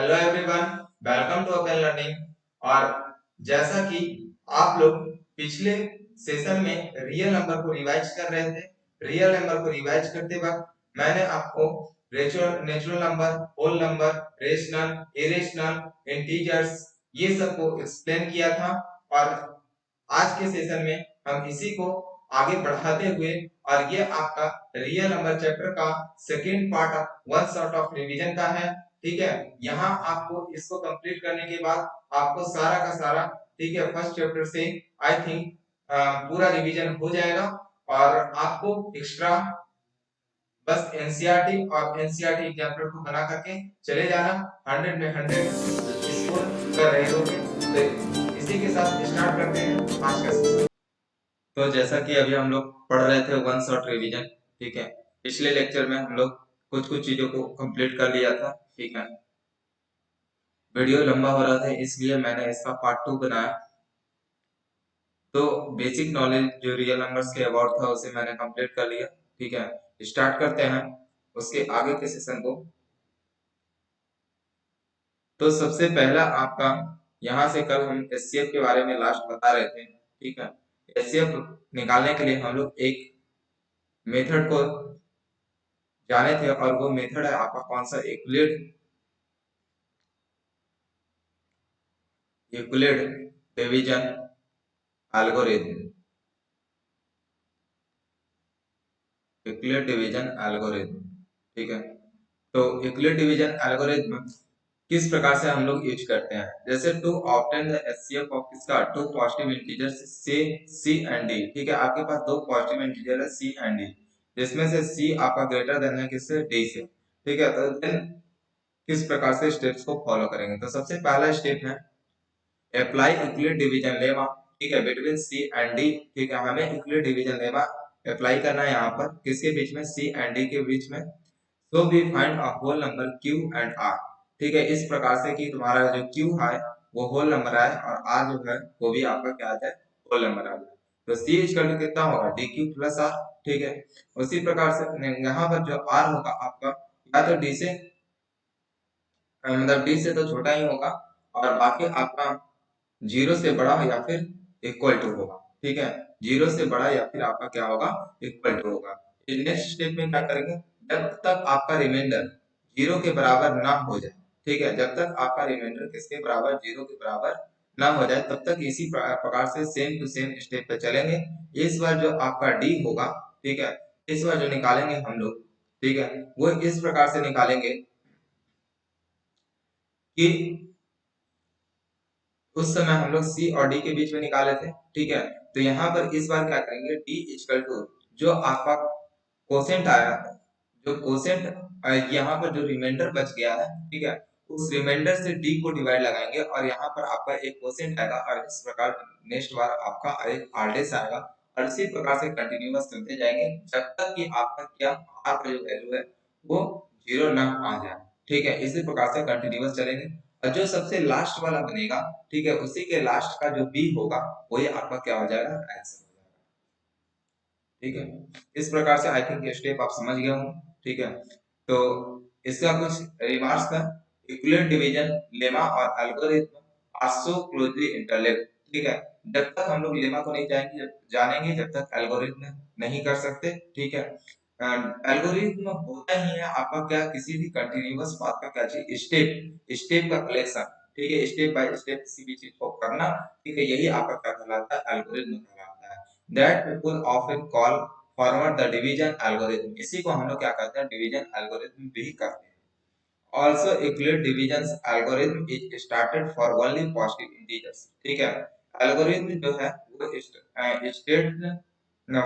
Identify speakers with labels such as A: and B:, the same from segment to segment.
A: Hello everyone, welcome to open learning. और जैसा कि आप लोग पिछले सेशन में रियल नंबर को रिवाइज कर रहे थे, रियल नंबर को रिवाइज करते वक्त मैंने आपको natural number, whole number, rational, irrational, integers ये सब को एक्सप्लेन किया था। और आज के सेशन में हम इसी को आगे बढ़ाते हुए, और ये आपका रियल नंबर चैप्टर का second part one shot of revision का है। ठीक है, यहाँ आपको इसको कंप्लीट करने के बाद आपको सारा का सारा, ठीक है, फर्स्ट चैप्टर से आई थिंक पूरा रिवीजन हो जाएगा। और आपको एक्स्ट्रा बस एनसीईआरटी और एनसीईआरटी एग्जाम्पल को बना करके चले जाना, 100 में 100 स्कोर कर रहे हो। तो इसी के साथ स्टार्ट करते हैं आज का सेशन। तो जैसा कि अभी हम लोग पढ़ रहे थे वन शॉट रिवीजन, ठीक है, पिछले लेक्चर में हम लोग कुछ कुछ चीजों को कंप्लीट कर लिया था। ठीक है, वीडियो लंबा हो रहा था इसलिए मैंने इसका पार्ट 2 बनाया। तो बेसिक नॉलेज जो रियल नंबर्स के अबाउट था उसे मैंने कंप्लीट कर लिया। ठीक है, स्टार्ट करते हैं उसके आगे के सेशन को। तो सबसे पहला आपका यहाँ से कल हम एचसीएफ के बारे में लास्ट बता रहे थे। ठीक है, एचसीएफ निकालने के लिए हम लोग एक मेथड को जाने थे, और वो मेथड है आपका कौन सा, Euclid division algorithm. Euclid division algorithm, ठीक है। तो यूक्लिड डिवीजन एल्गोरिथम किस प्रकार से हम लोग यूज करते हैं, जैसे to obtain the HCF of किसका, टू पॉजिटिव इंटीजर्स से सी एंड डी। ठीक है, आपके पास दो पॉजिटिव इंटीजर है सी एंड डी, जिसमें से सी आपका ग्रेटर देन है किससे, डी से। ठीक है, तो देन किस प्रकार से स्टेप्स को फॉलो करेंगे। तो सबसे पहला स्टेप है अप्लाई यूक्लिड डिवीजन लेमा, ठीक है, बिटवीन सी एंड डी। ठीक है, हमें यूक्लिड डिवीजन लेमा अप्लाई करना है यहाँ पर किसके बीच में, सी एंड डी के बीच में। So we find a whole number q and r. ठीक है, इस प्रकार से कि तुम्हारा जो क्यू है वो होल नंबर आए और आर जो है वो भी आपका क्या आ जाए, होल नंबर आ जाए। तो सी इक्वल टू कितना होगा, डी क्यू प्लस आर। ठीक है, उसी प्रकार से यहाँ पर जो आर होगा आपका या तो डी से, मतलब डी से तो छोटा ही होगा, और बाकी आपका जीरो से बड़ा या फिर इक्वल टू होगा। ठीक है, जीरो से बड़ा या फिर आपका क्या होगा, इक्वल टू होगा। नेक्स्ट स्टेप में क्या करेंगे, जब तक आपका रिमाइंडर जीरो के बराबर ना हो जाए, ठीक है, जब तक आपका रिमाइंडर किसके बराबर, जीरो के बराबर ना हो जाए, तब तक इसी प्रकार से सेम टू सेम स्टेप पे चलेंगे। इस बार जो आपका डी होगा, ठीक है, इस बार जो निकालेंगे हम लोग, ठीक है, वो इस प्रकार से निकालेंगे कि उस समय हम लोग सी और डी के बीच में निकाले थे। ठीक है, तो यहाँ पर इस बार क्या करेंगे, डी इक्वल टू जो आपका कोसेंट आया, जो कोसेंट यहाँ पर जो रिमाइंडर बच गया है, ठीक है, उस रिमाइंडर से डी को डिवाइड लगाएंगे और यहाँ पर आपका एक कोसेंट आएगा, और इस प्रकार नेक्स्ट बार आपका एक आरडेस आएगा, और इसी प्रकार से कंटिन्यूअस चलते जाएंगे जब तक कि आपका क्या आर का जो वैल्यू है वो जीरो ना आ जाए। ठीक है, इसी प्रकार से कंटिन्यूअस चलेंगे, और जो सबसे लास्ट वाला बनेगा, ठीक है, उसी के लास्ट का जो बी होगा वही आपका क्या हो जाएगा, आंसर हो जाएगा। ठीक है, इस प्रकार से आई थिंक ये स्टेप आप समझ गए होंगे। ठीक है, तो इसका कुछ रिमार्क्स था, यूक्लिड डिवीजन लेमा और algorithm are so closely interlinked. ठीक है, जब तक हम लोग लेमा को नहीं जानेंगे जब तक एल्गोरिथम नहीं कर सकते। ठीक है, एल्गोरिथम होता ही है आपका क्या, किसी भी कंटीन्यूअस पाथ का क्या चीज, स्टेप स्टेप का कलेक्शन। ठीक है, स्टेप बाय स्टेप किसी भी चीज को करना। ठीक है, यही आपका क्या कहलाता है, एल्गोरिथम कहलाता है। That people often call forward the division algorithm, इसी को हम लोग क्या कहते हैं, डिवीजन एल्गोरिथम भी कहते हैं। Also Euclid division algorithm is started for only positive integers। ठीक है, एल्गोरिथम जो है वो state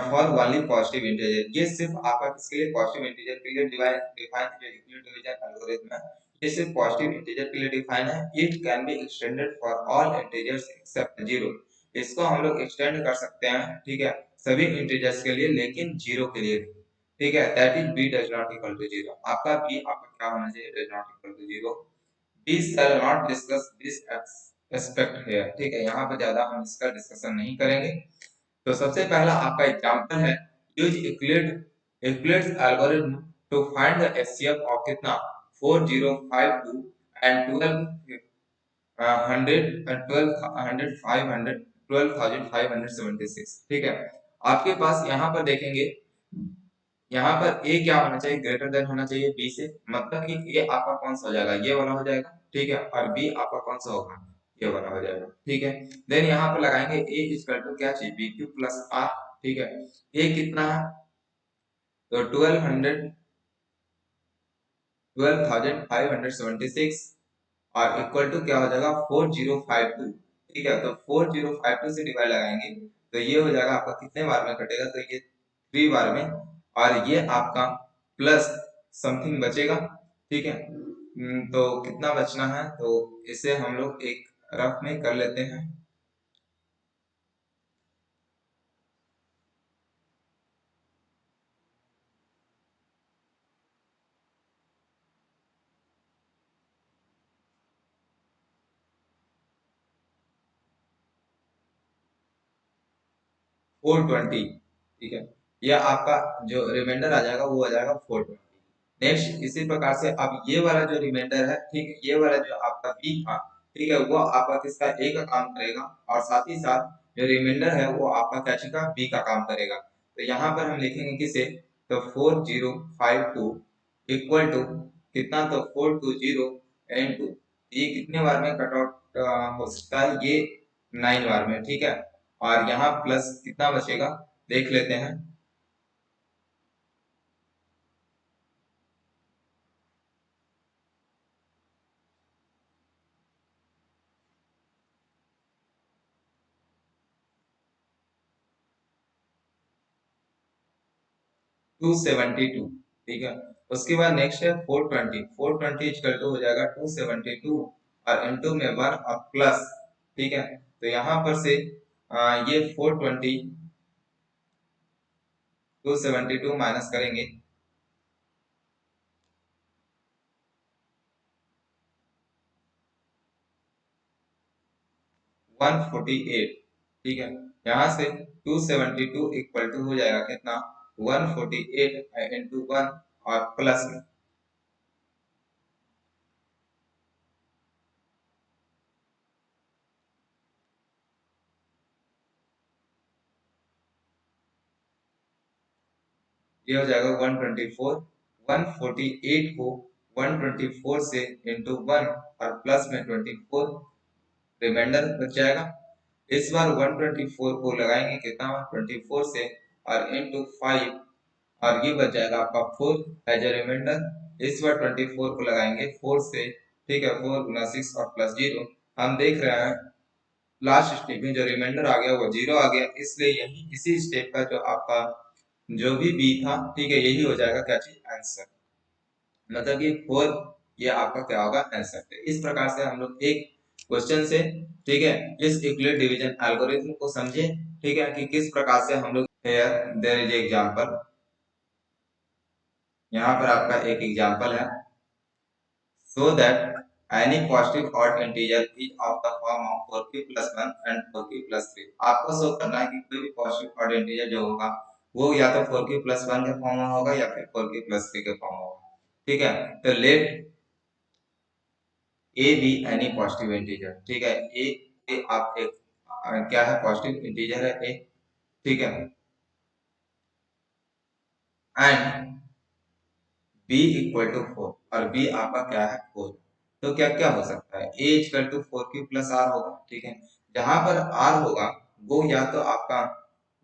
A: for only positive integer, ये सिर्फ आपका किसके लिए, पॉजिटिव इंटीजर के लिए डिफाइन जो यूक्लिड डिवीजन एल्गोरिथम है, ये सिर्फ पॉजिटिव इंटीजर के लिए डिफाइन है। It can be extended for all integers except zero, इसको हम लोग एक्सटेंड कर सकते हैं, ठीक है, सभी इंटीजर्स के लिए लेकिन जीरो के लिए। ठीक है, that is b does not equal to zero, आपका b आपका क्या होना चाहिए, does not equal to zero. we shall not discuss this aspect here। ठीक है, यहाँ पर ज्यादा हम इसका डिस्कशन नहीं करेंगे। तो सबसे पहला आपका एग्जांपल है, use Euclid's algorithm to find the HCF of कितना, 4052 एंड 12,576, ठीक है। आपके पास यहाँ पर देखेंगे, यहाँ पर ए क्या होना चाहिए, ग्रेटर देन होना चाहिए बी से, मतलब कि ए आपका कौन सा हो जाएगा, ये वाला हो जाएगा, ठीक है, और बी आपका कौन सा होगा, ये वाला हो जाएगा, ठीक है। देन यहाँ पर लगाएंगे ए इक्वल टू क्या चाहिए, बी क्यू प्लस आर, ठीक है। ए कितना है, तो 12,576 और इक्वल टू क्या हो जाएगा 4052, ठीक है। तो 4052 से डिवाइड लगाएंगे तो ये हो जाएगा आपका कितने बार में कटेगा, तो ये 3 बार में, और ये आपका प्लस समथिंग बचेगा, ठीक है। तो कितना बचना है, तो इसे हम लोग एक रफ में कर लेते हैं। 420, ठीक है। यह आपका जो रिमाइंडर आ जाएगा वो आ जाएगा 420। नेक्स्ट इसी प्रकार से अब ये वाला जो रिमाइंडर है, ठीक है, ये वाला जो आपका बी था, ठीक है, वो आपका किसका, ए का काम करेगा, और साथ ही साथ जो रिमाइंडर है वो आपका क्या चीज़ बी का काम करेगा। तो यहाँ पर हम लिखेंगे किसे, तो 4052 इक्वल टू कितना, तो 420 एंड टू, ये कितने बार में कट आउट हो सकता है, ये 9 बार में, ठीक है। और यहाँ प्लस कितना बचेगा, देख लेते हैं। 272, ठीक है। उसके बाद नेक्स्ट है 420, 420 इक्वल टू हो जाएगा 272 और इनटू में 1 और प्लस, ठीक है। तो यहाँ पर से ये 420 272 माइनस करेंगे, 148, ठीक है। यहाँ से 272 इक्वल टू हो जाएगा कितना, 148 इंटू 1 और प्लस में, ये हो जाएगा 124, 148 को 124 से इंटू 1 और प्लस में 24, रिमाइंडर बच जाएगा। इस बार 124 को लगाएंगे कितना, 24 से और इंटू 5 और ये बच जाएगा आपका 4 एज ए रिमाइंडर। इस बार 24 को लगाएंगे 4 से, ठीक है, 4 गुना 6 और प्लस 0। हम देख रहे हैं लास्ट स्टेप में जो रिमाइंडर आ गया वो 0 आ गया, इसलिए यही इसी स्टेप का जो आपका जो भी बी था, ठीक है, यही हो जाएगा क्या चीज, आंसर, मतलब ये 4, ये आपका क्या होगा, आंसर। तो इस प्रकार से हम लोग एक क्वेश्चन से, ठीक है, इस यूक्लिड डिवीजन एल्गोरिथम को समझे, ठीक है, कि किस प्रकार से हम लोग, हियर देयर इज एग्जांपल, यहाँ पर आपका एक एग्जांपल है, so that any positive odd integer is of the form of 4k plus 1 and 4k plus 3। आपको शो करना है कि कोई भी पॉजिटिव ऑड इंटीजर जो होगा वो या तो 4k plus 1 के फॉर्म में होगा या फिर 4k plus 3 के फॉर्म में होगा, ठीक है। तो let a be any positive integer, ठीक है, ए आप एक क्या है, पॉजिटिव इंटीजर है ए, ठीक है, एंड बी इक्वल टू 4 और बी आपका क्या है, 4। तो क्या क्या हो सकता है, ए इक्वल टू 4 प्लस आर होगा, ठीक है। जहां पर आर होगा वो या तो आपका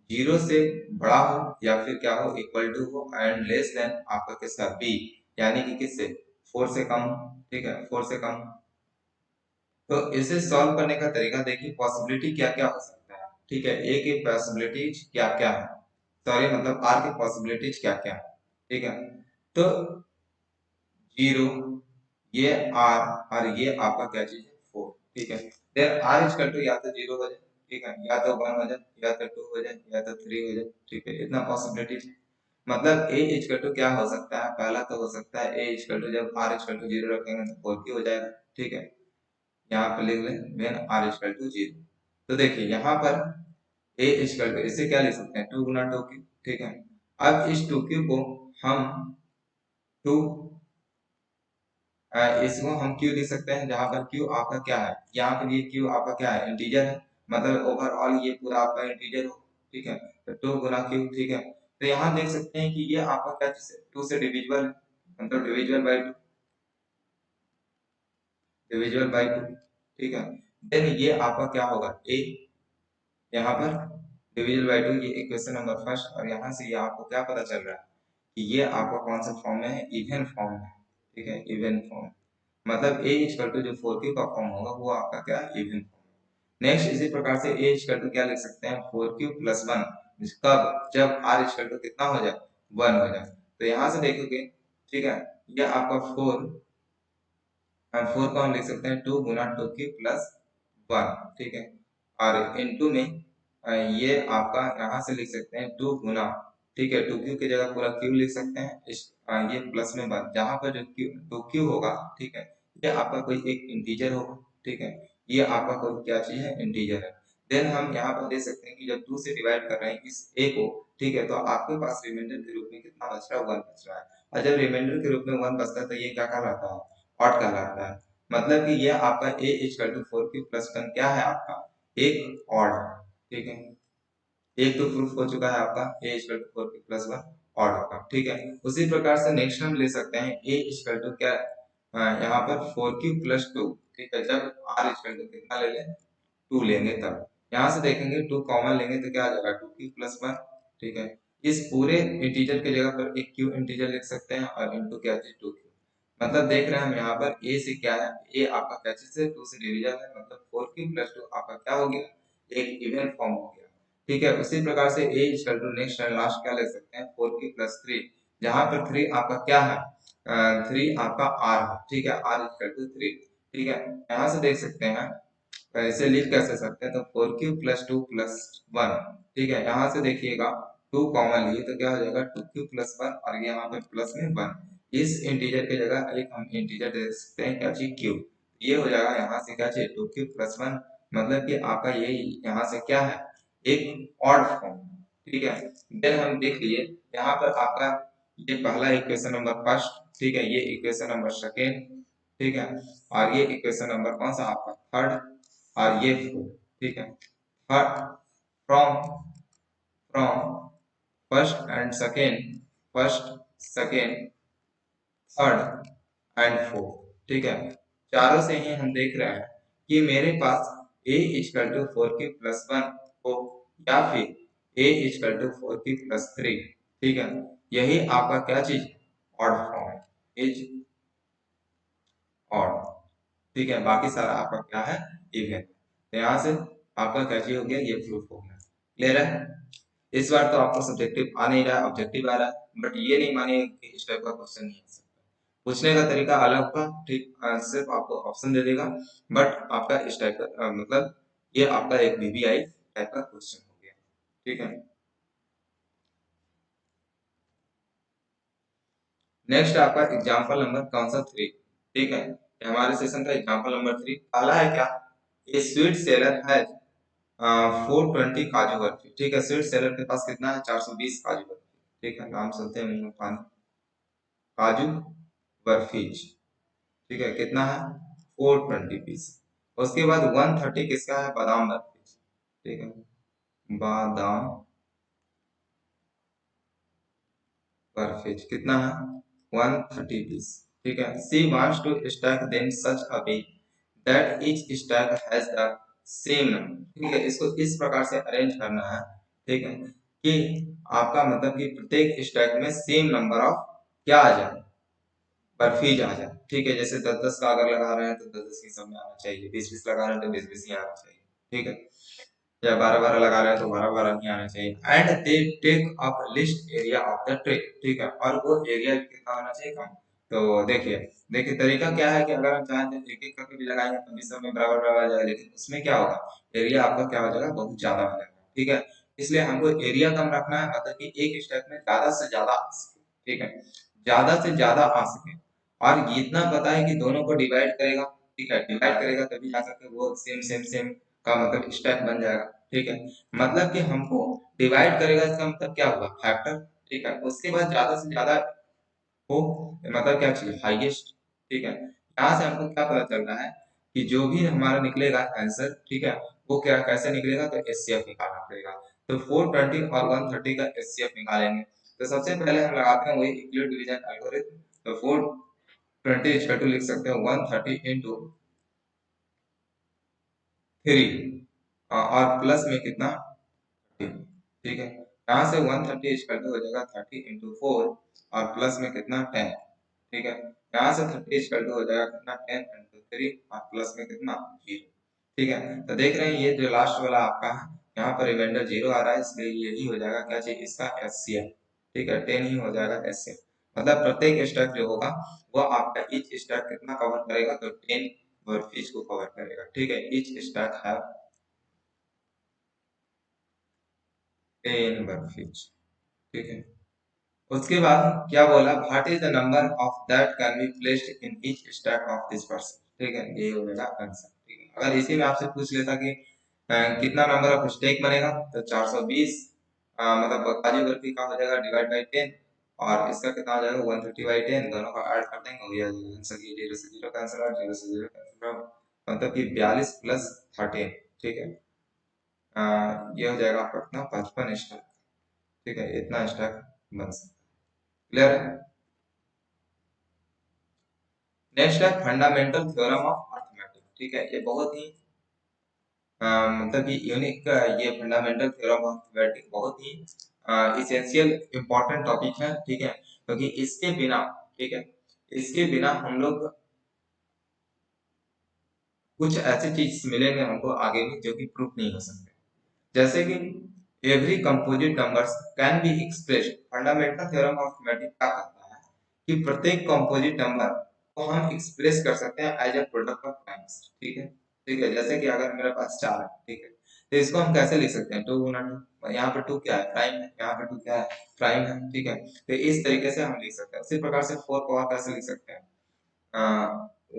A: 0 से बड़ा हो या फिर क्या हो, इक्वल टू हो, एंड लेस देन आपका किसका, बी, यानी कि किससे, 4 से कम, ठीक है, 4 से कम। तो इसे सॉल्व करने का तरीका देखिए, पॉसिबिलिटी क्या क्या हो सकता है, ठीक है, ए की पॉसिबिलिटीज क्या क्या है, सॉरी मतलब आर की पॉसिबिलिटीज क्या क्या है, ठीक है। तो 0, ये आर और ये आपका क्या चीज है, 4, ठीक है। देन आर इक्वल टू या तो 0 हो जाए, ठीक है, या तो 1 हो जाए, या तो 2 हो जाए, या तो 3 हो जाए, ठीक है, इतना पॉसिबिलिटी। मतलब ए इक्वल टू क्या हो सकता है, पहला तो हो सकता है ए इक्वल टू जब आर इक्वल टू 0 रखेंगे तो 4 की हो जाएगा, ठीक है। यहाँ पे लिख लें व्हेन आर इक्वल टू 0। तो देखिए यहाँ पर ए इक्वल टू, इसे क्या लिख सकते हैं, 2 गुना 2 की, ठीक है। अब इस 2 की को हम 2 इसको हम क्यू लिख सकते हैं, जहां पर क्यू आपका क्या है, यहाँ पर ये क्यू आपका क्या है, इंटीजर है, मतलब ओवरऑल ये पूरा आपका इंटीजर हो, ठीक है। तो 2 गुना क्यू, ठीक है। तो यहाँ देख सकते हैं कि ये आपका क्या चीज है, 2 से डिविजिबल है, मतलब डिविजिबल बाई 2, ठीक है। देन ये आपका क्या होगा, ए, यहाँ पर डिविजिबल बाई 2, ये इक्वेशन नंबर फर्स्ट। और यहाँ से ये आपको क्या पता चल रहा है कि ये आपका कौन सा फॉर्म में है, इवन फॉर्म में, ठीक है, इवन फॉर्म। मतलब ए इक्वल टू जो 4q का फॉर्म होगा वो आपका क्या, इवन फॉर्म। नेक्स्ट इसी प्रकार से ए इक्वल टू क्या लिख सकते हैं, 4q प्लस 1, कब, जब r इक्वल टू कितना हो जाए, 1 हो जाए। तो यहाँ से देखोगे, ठीक है, ये आपका 4, हम 4 को हम लिख सकते हैं 2 गुना 2q प्लस 1, ठीक है। और इनटू में ये आपका यहाँ से लिख सकते हैं 2 गुना, ठीक है, 2q की जगह पूरा q लिख सकते हैं, इस ये प्लस में 1, जहाँ पर जो q 2q होगा, ठीक है, ये आपका कोई एक इंटीजर होगा, ठीक है, ये आपका कोई क्या चीज है, इंटीजर है। देन हम यहाँ पर देख सकते हैं कि जब 2 से डिवाइड कर रहे हैं इस a को, ठीक है, तो आपके पास रिमाइंडर के रूप में कितना बच रहा है, 1 बच रहा है। और जब रिमाइंडर के रूप में 1 बचता है तो ये क्या कहलाता है, ऑड कहलाता है। मतलब कि ये आपका a equal to 4q plus 1 क्या है, आपका एक ऑड, ठीक है। एक तो प्रूफ हो चुका है आपका a equal to 4q plus 1 odd होगा, ठीक है। उसी प्रकार से नेक्स्ट हम ले सकते हैं a इक्वल टू क्या, यहाँ पर 4q प्लस 2, ठीक है, जब r इक्वल टू कितना ले लें, 2 लेंगे तब। यहाँ से देखेंगे 2 कॉमन लेंगे तो क्या आ जाएगा, 2q प्लस 1, ठीक है। इस पूरे इंटीजर के जगह पर एक q इंटीजर लिख सकते हैं और इनटू क्या चीज, 2q। मतलब देख रहे हैं हम यहाँ पर a से क्या है, a आपका क्या चीज है, 2 से डिवीजन है, मतलब 4q प्लस 2 आपका क्या हो गया, एक इवन फॉर्म हो गया, ठीक है। उसी प्रकार से a equal to next and last क्या ले सकते हैं, 4q प्लस 3, जहाँ पर 3 आपका क्या है, 3 आपका r है, ठीक है, r इक्वल टू 3, ठीक है। यहाँ से देख सकते हैं ऐसे लिख कैसे सकते हैं, तो 4q प्लस 2 प्लस 1, ठीक है। यहाँ से देखिएगा 2 कॉमन लिए तो क्या हो जाएगा, 2q प्लस 1, और यहाँ पे प्लस में 1, इस इंटीजर की जगह एक हम इंटीजर दे सकते हैं क्या चीज, q। ये हो जाएगा यहाँ से क्या चीज, 2q प्लस 1, मतलब कि आपका ये यहाँ से क्या है, एक ऑड फॉर्म, ठीक है। देन हम देख लिए यहाँ पर आपका ये पहला इक्वेशन नंबर फर्स्ट, ठीक है, ये इक्वेशन नंबर सेकेंड, ठीक है, और ये इक्वेशन नंबर कौन सा आपका थर्ड, और ये 4, ठीक है। From from first and second, first second third and fourth, ठीक है, चारों से ही हम देख रहे हैं कि मेरे पास a equal to 4q plus 1 हो, या फिर a equal to 4q plus 3, ठीक है। यही आपका क्या चीज, ऑड फॉर्म है, इज ऑड, ठीक है। बाकी सारा आपका क्या है, इवन। तो यहाँ से आपका क्या चीज हो गया, ये प्रूफ हो गया, क्लियर है। इस बार तो आपको सब्जेक्टिव आ नहीं रहा है, ऑब्जेक्टिव आ रहा है, बट ये नहीं मानिए कि इस टाइप का क्वेश्चन नहीं आ सकता। पूछने का तरीका अलग होगा, ठीक, सिर्फ आपको ऑप्शन दे देगा, बट आपका इस टाइप का मतलब ये आपका एक वीवीआई टाइप का क्वेश्चन हो गया, ठीक है। नेक्स्ट आपका एग्जांपल नंबर कौन सा 3, ठीक है, ये हमारे सेशन का एग्जांपल नंबर 3 पहला है क्या, ए स्वीट सेलर है 420 काजू बर्फी, ठीक है। स्वीट सेलर के पास कितना है, 420 काजू बर्फी, ठीक है, नाम सुनते हैं मुंह में पानी, काजू बर्फीज, ठीक है, कितना है 420 पीस। उसके बाद 130 किसका है, बादाम बर्फीज, ठीक है, बादाम बर्फीज कितना है 130 पीस, ठीक है। She wants to stack them such a way that each stack has the same number, ठीक है। इसको इस प्रकार से अरेंज करना है, ठीक है, कि आपका मतलब कि प्रत्येक स्टैक में सेम नंबर ऑफ क्या आ जाए, बर्फीज आ जाए, ठीक है। जैसे 10-10 का अगर लगा रहे हैं तो 10-10 की सब में आना चाहिए, 20-20 लगा रहे हैं तो 20-20 ही आना चाहिए, ठीक है। या 12-12 लगा रहे हैं तो 12-12 ही आना चाहिए। And they take up least area of the tree, ठीक है, और वो एरिया कितना होना चाहिए, कम। तो देखिए देखिए तरीका क्या है कि अगर हम चाहें तो एक एक करके भी लगाएंगे तो भी सब में बराबर बराबर आ जाएगा, लेकिन उसमें क्या होगा, एरिया आपका क्या हो जाएगा, बहुत ज्यादा हो जाएगा, ठीक है। इसलिए हमको एरिया कम रखना है, मतलब कि एक स्टेप में ज्यादा से ज्यादा आ सके, ठीक है, ज्यादा से ज्यादा आ सके। और इतना पता है कि दोनों को डिवाइड करेगा, ठीक है, डिवाइड करेगा तभी जा करके वो सेम सेम सेम का मतलब स्टेप बन जाएगा, ठीक है। मतलब कि हमको डिवाइड करेगा, इसका मतलब क्या हुआ, फैक्टर, ठीक है। उसके बाद ज्यादा से ज्यादा हो, मतलब क्या चाहिए, हाईएस्ट, ठीक है। यहाँ से हमको क्या पता चल रहा है कि जो भी हमारा निकलेगा आंसर, ठीक है, वो क्या कैसे निकलेगा, तो एचसीएफ निकालना पड़ेगा। तो 420 और 130 का एचसीएफ निकालेंगे। तो सबसे पहले हम लगाते हैं वही यूक्लिड डिवीजन एल्गोरिथम। तो 420 इक्वल टू लिख सकते हैं 130 इंटू 3 और प्लस में कितना, ठीक है। यहाँ से 130 इक्वल टू हो जाएगा 30 इंटू 4 और प्लस में कितना 10, ठीक है। यहाँ से 30 इक्वल टू हो जाएगा कितना 10 इंटू 3 और प्लस में कितना 0, ठीक है। तो देख रहे हैं ये जो लास्ट वाला आपका है, यहाँ पर रिमाइंडर 0 आ रहा है, इसलिए यही हो जाएगा क्या चाहिए इसका एचसीएफ, ठीक है, 10 ही हो जाएगा एचसीएफ। मतलब प्रत्येक स्टैक जो होगा वो आपका ईच स्टैक कितना कवर करेगा, तो 10 वर्फीज को कवर करेगा, ठीक है। ईच स्टैक है 10 वर्फीज, ठीक है। उसके बाद क्या बोला, what is the number of that can be placed in each stack of this person, ठीक है, ये हो जाएगा आंसर, ठीक है। अगर इसी में आपसे पूछ लेता कि कितना नंबर ऑफ स्टेक बनेगा, तो 420 मतलब काजू बर्फी का हो जाएगा डिवाइड बाई 10 और इसका कितना हो जाएगा 130 बाई 10, दोनों का ऐड कर देंगे, हो जाएगा आंसर। ये 0 से 0 कैंसिल आउट, 0 से 0 कैंसिल आउट, मतलब कि 42 प्लस 13, ठीक है। ये हो जाएगा आपका कितना 55 स्टैक, ठीक है, इतना स्टैक बन सकता है। क्लियर है। नेक्स्ट है फंडामेंटल थ्योरम ऑफ अर्थमेटिक, ठीक है। ये बहुत ही मतलब कि यूनिक, ये फंडामेंटल थ्योरम ऑफ अर्थमेटिक बहुत ही इसेंशियल इंपॉर्टेंट टॉपिक है, ठीक है, क्योंकि इसके बिना, ठीक है, इसके बिना हम लोग कुछ ऐसे चीज मिलेंगे हमको आगे भी जो कि प्रूफ नहीं हो सकते। जैसे कि every composite numbers can be expressed, fundamental theorem of arithmetic क्या कहता है कि प्रत्येक कंपोजिट नंबर को हम एक्सप्रेस कर सकते हैं as a product of primes, ठीक है, ठीक है। जैसे कि अगर मेरे पास 4 है, ठीक है, तो इसको हम कैसे लिख सकते हैं 2 गुना 2, यहाँ पर 2 क्या है प्राइम है, यहाँ पर 2 क्या है प्राइम है, ठीक है। तो इस तरीके से हम लिख सकते हैं। उसी प्रकार से 4 को आप कैसे लिख सकते हैं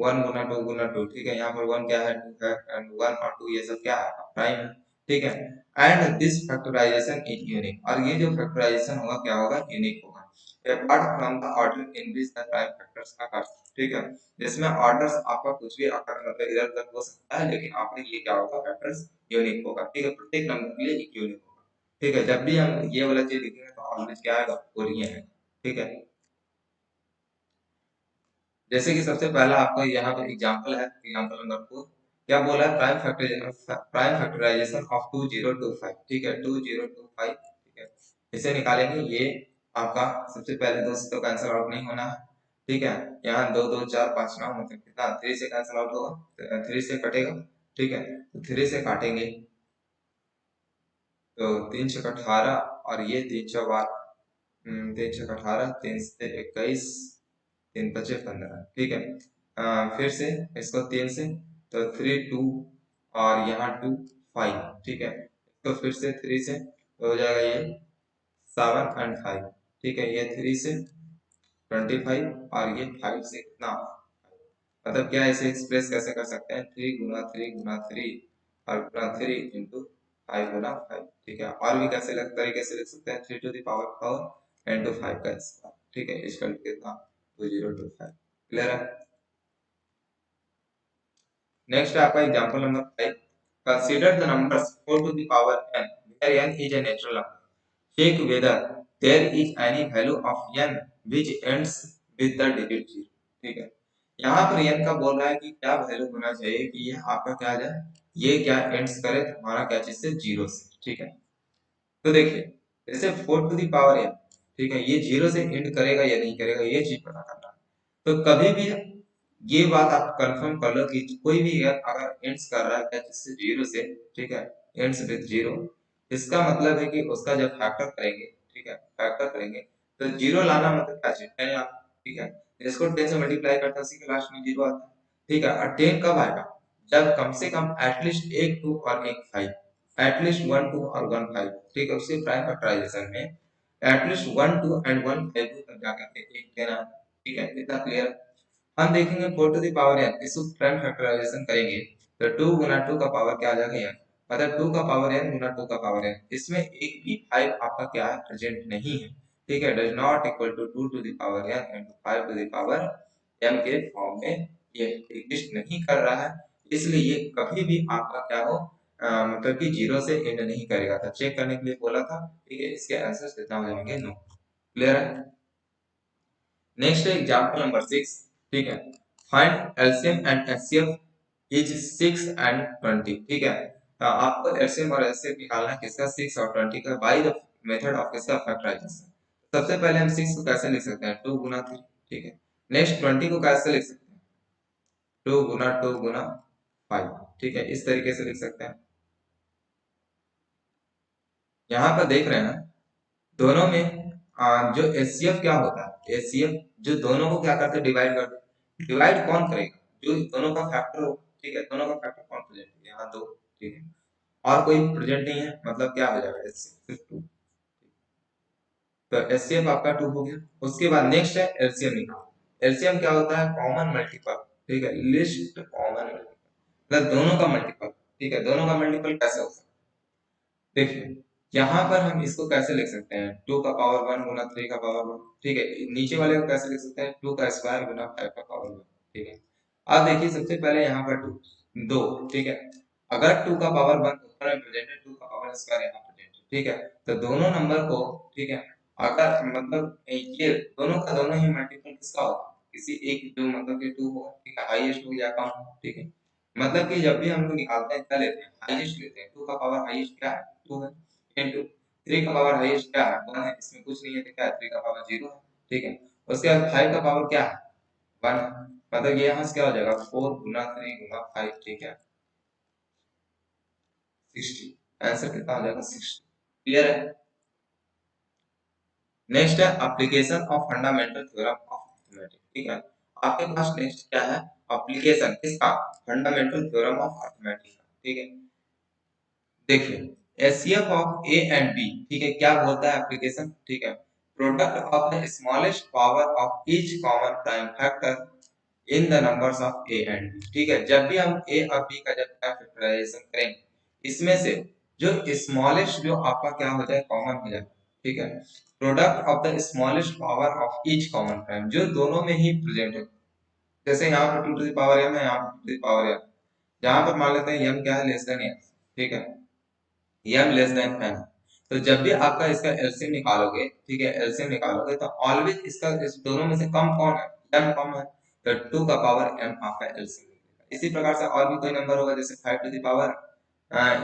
A: 1 गुना 2 गुना 2, ठीक है, यहाँ पर 1 क्या है 2 है एंड 1 और 2 ये सब क्या है प्राइम है, ठीक है। And this factorization is unique, और ये जो फैक्टराइजेशन होगा क्या होगा यूनिक होगा, apart from the order in which the prime factors occur, ठीक है। जिसमें ऑर्डर्स आपका कुछ भी अकर मतलब इधर उधर हो सकता है, लेकिन आपका ये क्या होगा फैक्टर्स यूनिक होगा, ठीक है। प्रत्येक नंबर के लिए एक यूनिक होगा, ठीक है। जब भी हम ये वाला चीज लिखेंगे तो ऑलवेज क्या आएगा ओरिजिन है, ठीक है। जैसे कि सबसे पहला आपको यहाँ पे एग्जांपल है, एग्जांपल नंबर 4, क्या बोला है प्राइम फैक्टराइजेशन ऑफ 2025, ठीक है 2025, ठीक है। इसे निकालेंगे, ये आपका सबसे पहले 2 से तो कैंसिल आउट नहीं होना है, ठीक है। यहाँ 2 2 4 5 9 मतलब कितना 3 से कैंसिल आउट होगा, 3 से कटेगा, ठीक है। तो 3 से काटेंगे तो 3 से 18 और ये 3 से 12, 3 से 18, 3 से 21, 3 बचे 15, ठीक है। फिर से इसको 3 से, तो 3 2 और यहाँ 2 5, ठीक है। इसको फिर से 3 से तो हो जाएगा ये 7 एंड 5, ठीक है। ये 3 से 25 और ये 5 से कितना, मतलब क्या इसे एक्सप्रेस कैसे कर सकते हैं 3 गुना 3 गुना 3 और गुना 3 इंटू 5 गुना 5, ठीक है। और भी कैसे तरीके से लिख सकते हैं 3 टू द पावर 4 इंटू 5 का स्क्वायर, ठीक है। इसका कितना 2025, क्लियर है। नेक्स्ट आपका example number 5, consider the numbers 4 to the power n where n is a natural number, check whether there is any value of n which ends with the digit 0, ठीक है। यहाँ पर n का बोल रहा है कि क्या वैल्यू होना चाहिए कि ये आपका क्या आ जाए, ये क्या एंड्स करे हमारा क्या चीज से 0 से, ठीक है। तो देखिए जैसे 4 to the power n, ठीक है, ये 0 से एंड करेगा या नहीं करेगा ये चीज पता करना है। तो कभी भी ये बात आप कंफर्म कर लो कि कोई भी अगर एंड्स कर रहा है क्या जिससे 0 से, ठीक है, एंड्स विद 0, इसका मतलब है कि उसका जब फैक्टर करेंगे, ठीक है, फैक्टर करेंगे तो 0 लाना मतलब क्या चाहिए 10 लाना, ठीक है। इसको 10 से मल्टीप्लाई करता है उसी के लास्ट में 0 आता है, ठीक है। और 10 कब आएगा जब कम से कम एटलीस्ट एक 2 और एक 5, एटलीस्ट 1 2 और 1 5, ठीक है। उसी प्राइम फैक्टराइजेशन में एटलीस्ट 1 2 एंड 1 5 तक जाकर के एक देना, ठीक है। इतना क्लियर। हम देखेंगे 4 टू द पावर n, इसको प्राइम फैक्टराइजेशन करेंगे तो 2 गुना 2 का पावर क्या आ जाएगा n, मतलब 2 का पावर n गुना 2 का पावर n, इसमें एक भी 5 आपका क्या है प्रेजेंट नहीं है, ठीक है। Does not equal to 2 to the power n into 5 to the power m के फॉर्म में ये एग्जिस्ट नहीं कर रहा है, इसलिए ये कभी भी आपका क्या हो मतलब कि जीरो से एंड नहीं करेगा। तो चेक करने के लिए बोला था, ठीक है, इसके आंसर कितना हो जाएंगे, नो। क्लियर है। नेक्स्ट है एग्जांपल नंबर 6, ठीक है, find LCM and HCF is 6 and 20, ठीक है। आपको एलसीएम और एचसीएफ निकालना है किसका, 6 और 20 का, बाय द मेथड ऑफ किसका, फैक्टराइजेशन। सबसे पहले हम 6 को कैसे लिख सकते हैं, 2 गुना 3, ठीक है। नेक्स्ट 20 को कैसे लिख सकते हैं, 2 गुना 2 गुना 5, ठीक है, इस तरीके से लिख सकते हैं। यहाँ पर देख रहे हैं दोनों में जो एचसीएफ क्या होता है, एचसीएफ जो दोनों को क्या करते हैं, डिवाइड करते हैं। डिवाइड कौन करेगा, जो दोनों का फैक्टर हो, ठीक है, दोनों का फैक्टर कौन प्रेजेंट है, यहाँ 2, ठीक है, और कोई प्रेजेंट नहीं है, मतलब क्या हो जाएगा, एचसीएफ सिर्फ 2। तो एचसीएफ आपका 2 हो गया। उसके बाद नेक्स्ट है एलसीएम निकालो। एलसीएम क्या होता है, कॉमन मल्टीपल, ठीक है, लिस्ट कॉमन मल्टीपल, मतलब दोनों का मल्टीपल, ठीक है। दोनों का मल्टीपल कैसे हो सकता है, देखिए यहाँ पर हम इसको कैसे लिख सकते हैं, 2 का पावर 1 गुना 3 का पावर 1, ठीक है। नीचे वाले को कैसे लिख सकते हैं, 2 का स्क्वायर गुना 5 का पावर 1, ठीक है। अब देखिए सबसे पहले यहाँ पर 2, ठीक है। अगर 2 का पावर 1 ऊपर में प्रेजेंट है, 2 का पावर स्क्वायर यहाँ प्रेजेंट है, ठीक है। तो दोनों नंबर को, ठीक है, अगर मतलब ये दोनों का दोनों ही मल्टीपल किसका होगा, किसी एक जो मतलब कि 2 होगा, ठीक है, हाईएस्ट हो या कम हो, ठीक है। मतलब कि जब भी हम लोग निकालते हैं क्या लेते हैं, हाईएस्ट लेते हैं। 2 का पावर हाईएस्ट क्या है, 2 है, इंटू 3 का पावर हाईएस्ट क्या है, 1 है, इसमें कुछ नहीं है, तो क्या है, 3 का पावर 0 है, ठीक है। उसके बाद 5 का पावर क्या है, 1 है, मतलब ये यहाँ से क्या हो जाएगा, 4 गुना 3 गुना 5, ठीक है, 60। आंसर कितना हो जाएगा, 60। क्लियर है। नेक्स्ट है application of fundamental theorem of arithmetic, ठीक है। आपके पास नेक्स्ट क्या है, एप्लीकेशन किसका, फंडामेंटल थ्योरम ऑफ अर्थमेटिक, ठीक है। देखिए HCF of a and b, ठीक है, क्या बोलता है एप्लीकेशन, ठीक है, product of the smallest power of each common prime factor in the numbers of a and b, ठीक है। जब भी हम ए और बी का जब फैक्टराइजेशन करेंगे, इसमें से जो स्मॉलेस्ट जो आपका क्या हो जाए, कॉमन हो जाए, ठीक है। Product of the smallest power of each common prime, जो दोनों में ही प्रेजेंट है। जैसे यहाँ पर 2 टू द पावर m है, यहाँ पर 2 टू द पावर m, जहाँ पर मान लेते हैं m क्या है, लेस देन n, ठीक है, m लेस देन n। तो जब भी आपका इसका एलसीएम निकालोगे, ठीक है, एलसीएम निकालोगे तो ऑलवेज इसका इस दोनों में से कम कौन है, m कम है, तो 2 का पावर m आपका एलसीएम निकलेगा। इसी प्रकार से और भी कोई नंबर होगा, जैसे 5 टू द पावर,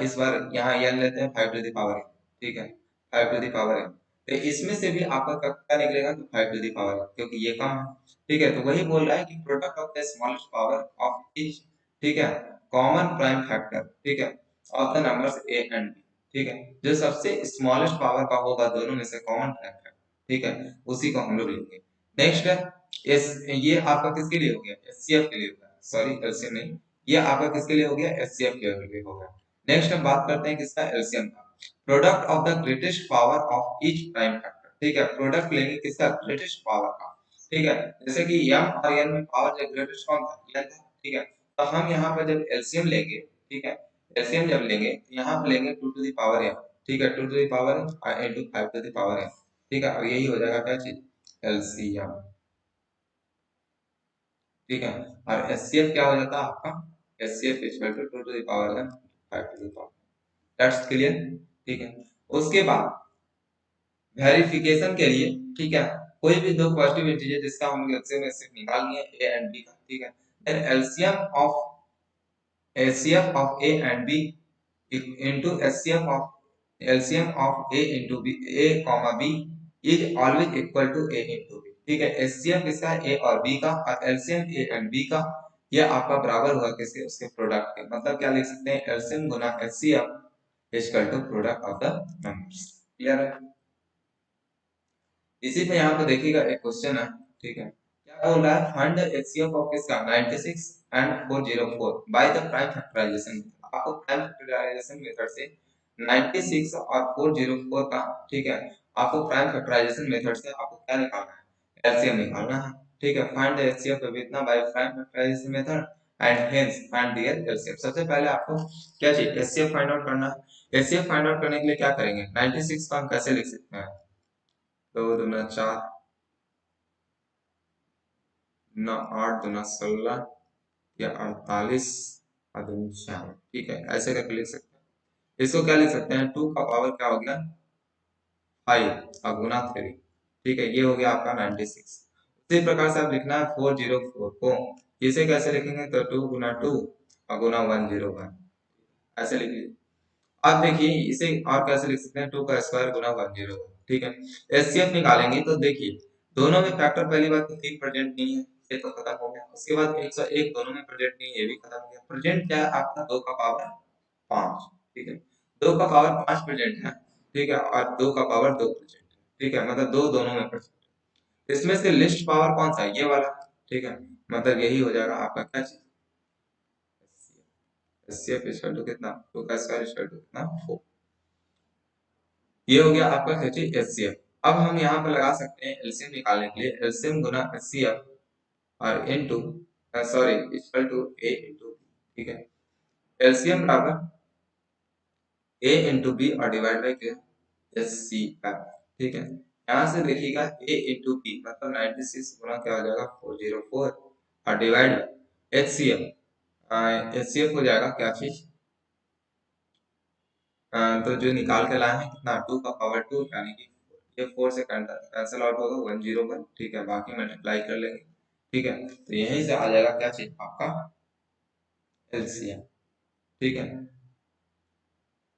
A: इस बार यहाँ n लेते हैं 5 टू द पावर, ठीक है, 5 टू द पावर m। तो इसमें से भी आपका क्या निकलेगा, तो 5 टू द पावर, क्योंकि ये कम है, ठीक है। तो वही बोल रहा है कि product of the smallest power of each, ठीक है, कॉमन प्राइम फैक्टर, ठीक है, of the numbers a and b, ठीक है, जो सबसे स्मॉलेस्ट पावर का होगा दोनों में से कॉमन फैक्टर, ठीक है, उसी को हम लोग लेंगे। नेक्स्ट है एस, ये आपका किसके लिए हो गया, एचसीएफ के लिए हो गया, सॉरी एलसीएम नहीं, ये आपका किसके लिए हो गया, एचसीएफ के लिए हो गया। नेक्स्ट हम बात करते हैं किसका, एलसीएम का, product of the greatest power of each prime factor, ठीक है। प्रोडक्ट लेंगे किसका, ग्रेटेस्ट पावर का, ठीक है। जैसे कि m और n में पावर जो ग्रेटेस्ट कौन था, n था, ठीक है। तो हम यहाँ पर जब एलसीएम लेंगे, ठीक है, एलसीएम जब लेंगे तो यहाँ पर लेंगे 2 टू द पावर m, ठीक है, 2 to the power m into 5 to the power m, ठीक है, और यही हो जाएगा क्या चीज, एलसीएम, ठीक है। और एचसीएफ क्या हो जाता है आपका, HCF equal to 2 to the power m 5 to the power, that's clear, ठीक है। उसके बाद वेरिफिकेशन के लिए, ठीक है, कोई भी दो पॉजिटिव इंटीजर जिसका हम लोग एलसीएम एचसीएफ निकाल लिए a एंड b का, ठीक है, then LCM of a and b into LCM of a into b, a comma b is always equal to a into b, ठीक है। एचसीएफ किसका है, a और b का, और एलसीएम a एंड b का, यह आपका बराबर होगा किसके, उसके प्रोडक्ट के। मतलब क्या लिख सकते हैं, एलसीएम गुना HCF equal to product of the numbers. Clear है। इसी पे यहाँ पे देखिएगा एक क्वेश्चन है, ठीक है, क्या बोल रहा है, फाइंड द एचसीएफ ऑफ किसका 96 and 404 by the prime factorization. आपको प्राइम फैक्टराइजेशन मेथड से 96 और 404 का, ठीक है, आपको प्राइम फैक्टराइजेशन मेथड से आपको क्या निकालना है, एलसीएम निकालना है, ठीक है। फाइंड द एचसीएफ ऑफ इतना by prime factorization method and hence find their LCM. सबसे पहले आपको क्या चाहिए, एचसीएफ फाइंड आउट करना है। एचसीएफ फाइंड आउट करने के लिए क्या करेंगे, 96 को हम कैसे लिख सकते हैं, 2 दूना 4, 9 8 दूना 16, या 48 श्याम, ठीक है, ऐसे करके लिख सकते हैं। इसको क्या लिख सकते हैं, 2 का पावर क्या हो गया 5 और गुना 3, ठीक है, ये हो गया आपका 96। उसी प्रकार से आप लिखना है 404 को, इसे कैसे लिखेंगे, तो 2 गुना 2 और गुना 101, ऐसे लिखिए। अब देखिए इसे और कैसे लिख सकते हैं, 2 का स्क्वायर गुना 101, ठीक है। एचसीएफ निकालेंगे तो देखिए दोनों में फैक्टर, पहली बात तो 3 प्रेजेंट नहीं है, ये तो खत्म हो गया। उसके बाद 101 दोनों में प्रेजेंट नहीं है, ये भी खत्म हो गया। प्रेजेंट क्या है आपका, 2 का पावर 5, ठीक है, 2 का पावर 5 प्रेजेंट है, ठीक है, और 2 का पावर 2 प्रेजेंट है, ठीक है, मतलब दो दोनों में प्रेजेंट। इसमें से लिस्ट पावर कौन सा है, ये वाला, ठीक है, मतलब यही हो जाएगा आपका क्या चीज, एचसीएफ इक्वल टू कितना, 2 का स्क्वायर इक्वल टू कितना 4। ये हो गया आपका खर्ची एचसीएफ। अब हम यहाँ पर लगा सकते हैं एलसीएम निकालने के लिए, एलसीएम गुना एचसीएफ और into, sorry, equal to a into, ठीक है, एलसीएम बराबर ए इंटू बी और डिवाइड बाई के एच सी एफ, ठीक है। यहाँ से देखिएगा ए इंटू बी मतलब 96 गुना क्या हो जाएगा 404 और divide H C F, H C F हो जाएगा क्या चीज, तो जो निकाल के लाए हैं कितना 2 का पावर 2, यानी कि ये 4 से कैंसिल आउट होगा 101, ठीक है, बाकी मल्टीप्लाई कर लेंगे, ठीक है, तो यहीं से आ जाएगा क्या चीज आपका एलसीएम, ठीक है,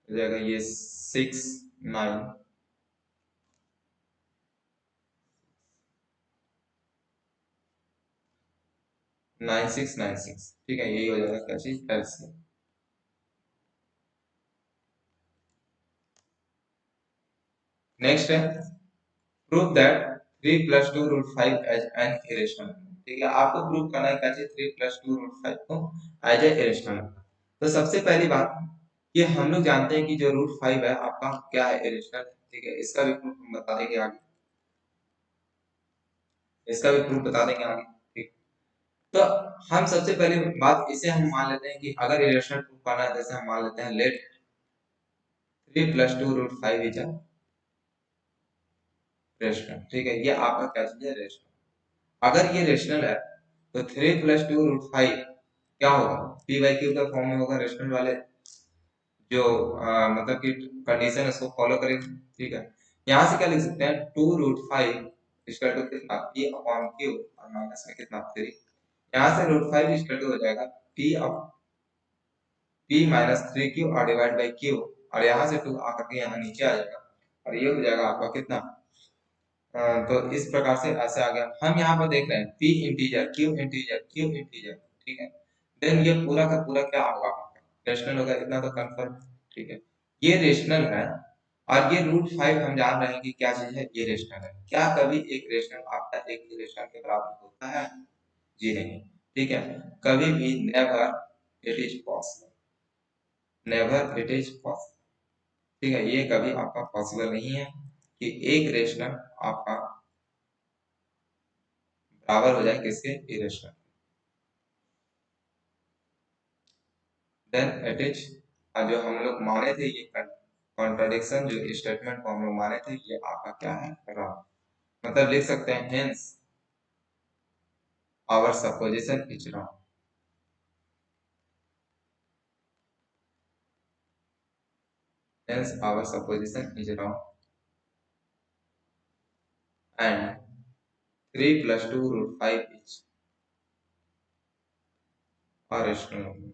A: हो जाएगा ये 9696, ठीक है, यही हो जाएगा क्या चीज एलसीएम। नेक्स्ट है prove that 3 plus 2 root 5 as an irrational number, ठीक है, आपको प्रूव करना है क्या चीज 3 प्लस 2 रूट 5 को एज ए इरेशनल नंबर। तो सबसे पहली बात ये हम लोग जानते हैं कि जो रूट 5 है आपका क्या है, इरेशनल, ठीक है, इसका भी प्रूफ हम बता देंगे आगे, इसका भी प्रूफ बता देंगे आगे, ठीक। तो हम सबसे पहली बात इसे हम मान लेते हैं कि अगर इरेशनल प्रूफ करना है, जैसे हम मान लेते हैं let 3 plus 2 root 5 is a rational, ठीक है, ये आपका क्या चीज है, रेशनल। अगर ये रेशनल है तो 3 प्लस 2 रूट 5 क्या होगा, पी बाई क्यू का फॉर्म में होगा, रेशनल वाले जो मतलब कि कंडीशन उसको फॉलो करेंगे, ठीक है। यहाँ से क्या लिख सकते हैं 2 रूट 5 इक्वल टू कितना पी अपॉन क्यू और माइनस में कितना 3, यहाँ से रूट 5 इक्वल टू हो जाएगा P up P minus 3 Q और डिवाइड बाई क्यू, और यहाँ से 2 आकर के यहाँ नीचे आ जाएगा और ये हो जाएगा आपका कितना, तो इस प्रकार से ऐसे आ गया। हम यहाँ पर देख रहे हैं p integer q integer q integer, ठीक है, देन ये पूरा का पूरा क्या होगा रेशनल होगा, इतना तो कंफर्म, ठीक है, ये रेशनल है। और ये रूट 5 हम जान रहे हैं कि क्या चीज है, ये रेशनल है। क्या कभी एक रेशनल आपका एक ही रेशनल के बराबर होता है, जी नहीं, ठीक है, कभी भी never it is possible, never it is possible, ठीक है, ये कभी आपका पॉसिबल नहीं है कि एक रेशनल आपका बराबर हो जाए किसके, इरेशनल। देन इट इज, जो हम लोग माने थे ये कॉन्ट्रडिक्शन, जो स्टेटमेंट को हम लोग माने थे, ये आपका क्या है, रॉन्ग। मतलब लिख सकते हैं hence our supposition is wrong, hence our supposition is wrong and 3 plus 2 root 5 is a rational number,